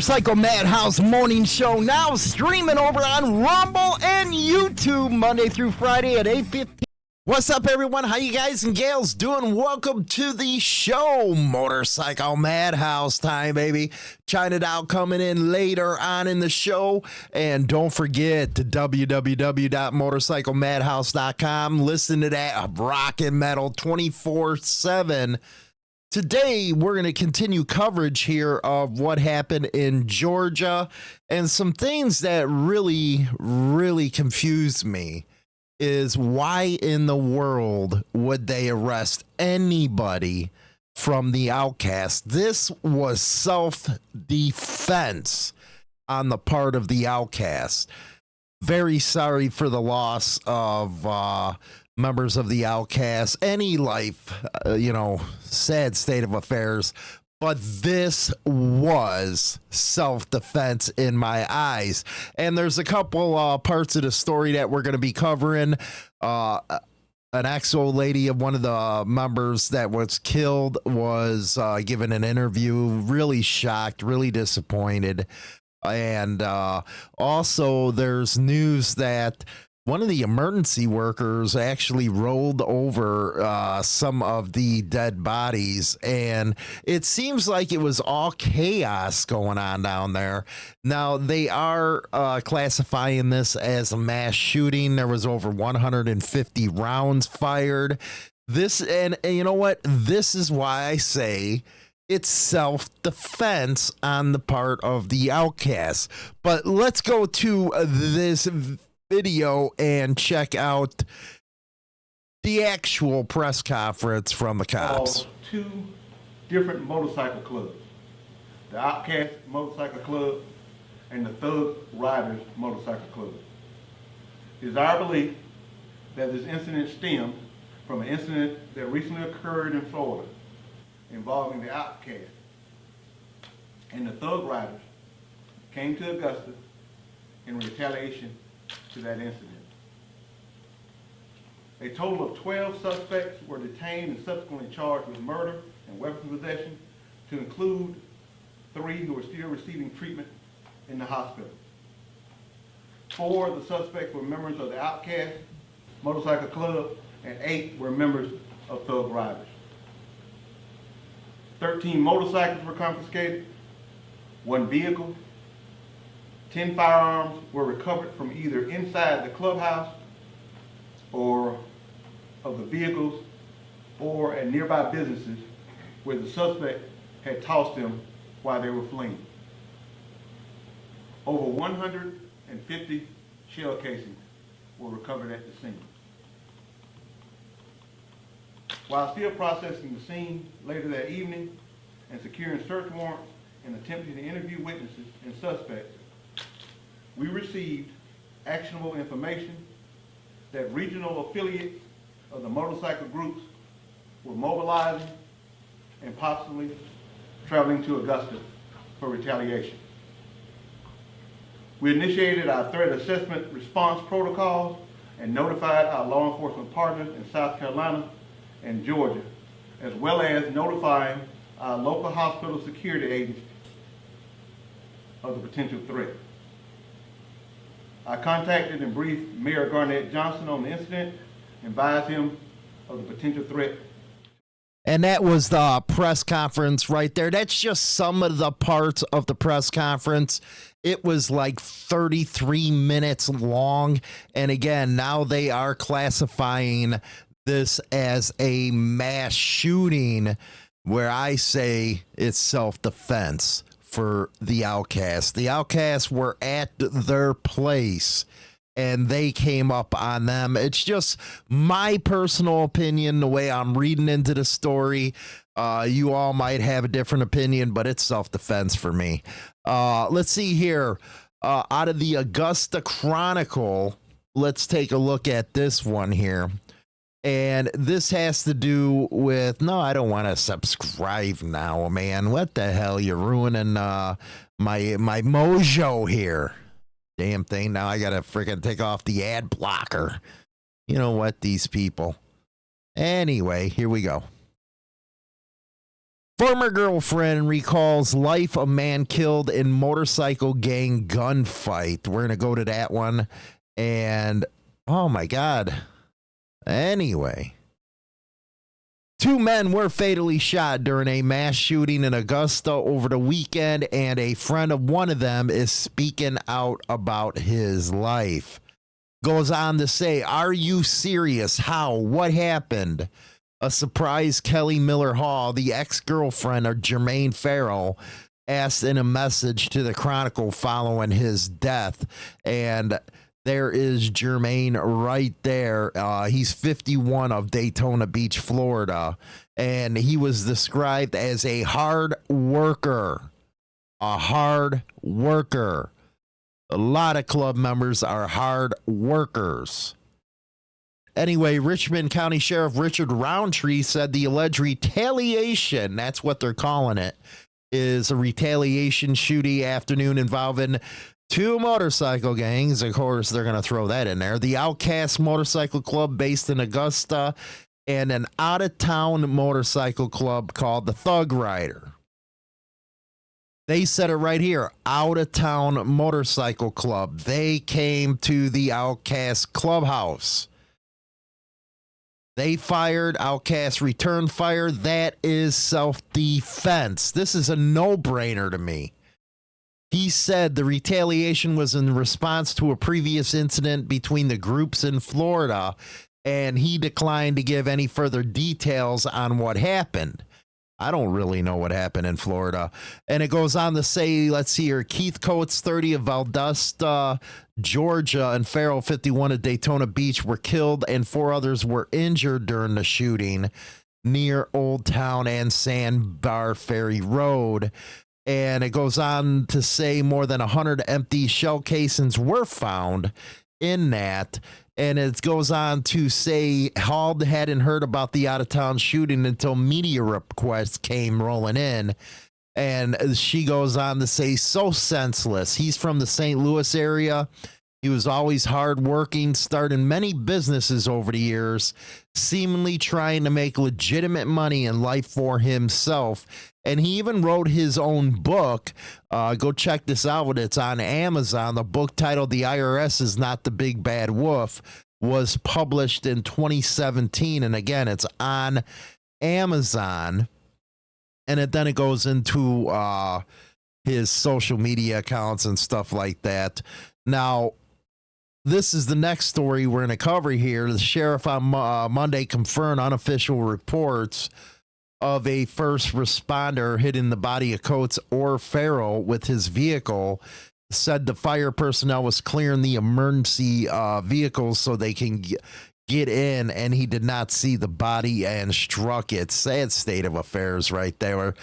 Motorcycle Madhouse morning show now streaming over on Rumble and YouTube Monday through Friday at 8:15. What's up, everyone? How you guys and gals doing? Welcome to the show. Motorcycle Madhouse time, baby. China it out coming in later on in the show. And don't forget to www.motorcyclemadhouse.com. Listen to that rock and metal 24/7. Today, we're going to continue coverage here of what happened in Georgia, and some things that really confused me is why in the world would they arrest anybody from the Outcast? This was self-defense on the part of the Outcast. Very sorry for the loss of members of the Outcast, any life, sad state of affairs, but this was self-defense in my eyes. And there's a couple parts of the story that we're going to be covering. An ex-old lady of one of the members that was killed was given an interview, really shocked, really disappointed. And also there's news that one of the emergency workers actually rolled over some of the dead bodies, and it seems like it was all chaos going on down there. Now, they are classifying this as a mass shooting. There was over 150 rounds fired. And you know what? This is why I say it's self-defense on the part of the Outcast. But let's go to this video and check out the actual press conference from the cops. Two different motorcycle clubs, the Outcast Motorcycle Club and the Thug Riders Motorcycle Club. It is our belief that this incident stemmed from an incident that recently occurred in Florida involving the Outcast and the Thug Riders came to Augusta in retaliation to that incident. A total of 12 suspects were detained and subsequently charged with murder and weapons possession, to include 3 who are still receiving treatment in the hospital. 4 of the suspects were members of the Outcast Motorcycle Club, and 8 were members of Thug Riders. 13 motorcycles were confiscated, 1 vehicle, 10 firearms were recovered from either inside the clubhouse or of the vehicles or at nearby businesses where the suspect had tossed them while they were fleeing. Over 150 shell casings were recovered at the scene. While still processing the scene later that evening and securing search warrants and attempting to interview witnesses and suspects, we received actionable information that regional affiliates of the motorcycle groups were mobilizing and possibly traveling to Augusta for retaliation. We initiated our threat assessment response protocols and notified our law enforcement partners in South Carolina and Georgia, as well as notifying our local hospital security agencies of the potential threat. I contacted and briefed Mayor Garnett Johnson on the incident and advised him of the potential threat. And that was the press conference right there. That's just some of the parts of the press conference. It was like 33 minutes long. And again, now they are classifying this as a mass shooting, where I say it's self-defense for the Outcast. The Outcasts were at their place and they came up on them. It's just my personal opinion, the way I'm reading into the story. You all might have a different opinion, but it's self-defense for me. Let's see here. Out of the Augusta Chronicle, let's take a look at this one here. And this has to do with, no, I don't want to subscribe now, man. What the hell? You're ruining my mojo here. Damn thing. Now I got to freaking take off the ad blocker. You know what? These people. Anyway, here we go. Former girlfriend recalls life of man killed in motorcycle gang gunfight. We're going to go to that one. And, oh my God. Anyway. 2 men were fatally shot during a mass shooting in Augusta over the weekend, and a friend of one of them is speaking out about his life. Goes on to say, "Are you serious? How? What happened?" A surprise Kelly Miller Hall, the ex-girlfriend of Germayne Farrell, asked in a message to the Chronicle following his death. And there is Germayne right there. He's 51 of Daytona Beach, Florida. And he was described as a hard worker. A hard worker. A lot of club members are hard workers. Anyway, Richmond County Sheriff Richard Roundtree said the alleged retaliation, that's what they're calling it, is a retaliation shooting afternoon involving 2 motorcycle gangs. Of course, they're going to throw that in there. The Outcast Motorcycle Club based in Augusta and an out-of-town motorcycle club called the Thug Rider. They said it right here, out-of-town motorcycle club. They came to the Outcast clubhouse. They fired, Outcast returned fire. That is self-defense. This is a no-brainer to me. He said the retaliation was in response to a previous incident between the groups in Florida, and he declined to give any further details on what happened. I don't really know what happened in Florida. And it goes on to say, let's see here, Keith Coates, 30 of Valdosta, Georgia, and Farrell, 51 of Daytona Beach, were killed, and 4 others were injured during the shooting near Old Town and Sandbar Ferry Road. And it goes on to say more than 100 empty shell casings were found in that. And it goes on to say Hall hadn't heard about the out-of-town shooting until media requests came rolling in. And she goes on to say, so senseless. He's from the St. Louis area. He was always hardworking, starting many businesses over the years, seemingly trying to make legitimate money in life for himself. And he even wrote his own book. Go check this out. It's on Amazon. The book titled The IRS is Not the Big Bad Wolf was published in 2017. And again, it's on Amazon. And then it goes into his social media accounts and stuff like that. Now, this is the next story we're going to cover here. The sheriff on Monday confirmed unofficial reports of a first responder hitting the body of Coates or Farrell with his vehicle. Said the fire personnel was clearing the emergency vehicles so they can get in, and he did not see the body and struck it. Sad state of affairs right there.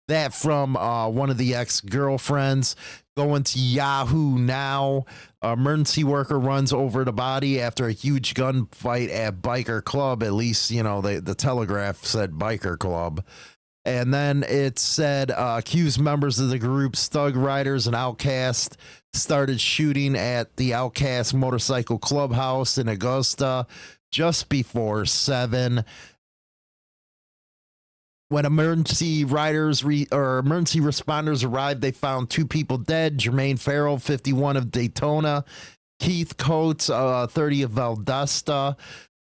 That from one of the ex-girlfriends. Going to Yahoo now. Emergency worker runs over the body after a huge gunfight at biker club. At least, you know, the Telegraph said biker club. And then it said accused members of the group's Thug Riders and Outcast started shooting at the Outcast Motorcycle Clubhouse in Augusta just before 7. When emergency emergency responders arrived, they found 2 people dead. Germayne Farrell, 51 of Daytona, Keith Coates, 30 of Valdosta,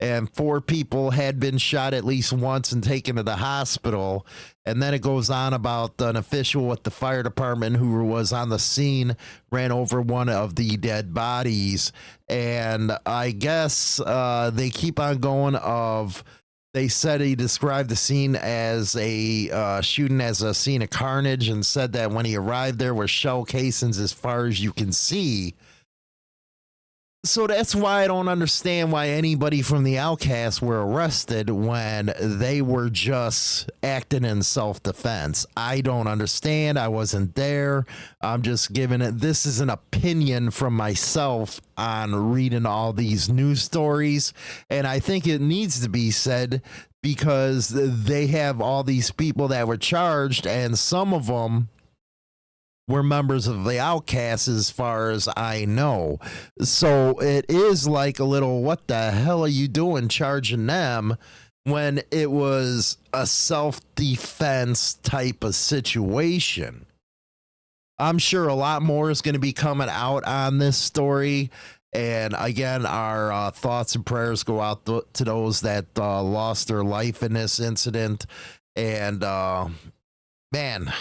and 4 people had been shot at least once and taken to the hospital. And then it goes on about an official at the fire department who was on the scene ran over one of the dead bodies. And I guess they keep on going of... They said he described the scene as a shooting as a scene of carnage and said that when he arrived there were shell casings as far as you can see. So that's why I don't understand why anybody from the Outcast were arrested when they were just acting in self-defense. I don't understand. I wasn't there. I'm just giving it. This is an opinion from myself on reading all these news stories. And I think it needs to be said because they have all these people that were charged, and some of them were members of the Outcasts as far as I know. So it is like a little, what the hell are you doing charging them when it was a self-defense type of situation. I'm sure a lot more is going to be coming out on this story. And again, our thoughts and prayers go out to those that lost their life in this incident. And man,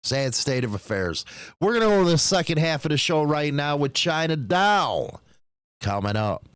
sad state of affairs. We're going to go to the second half of the show right now with China Doll coming up.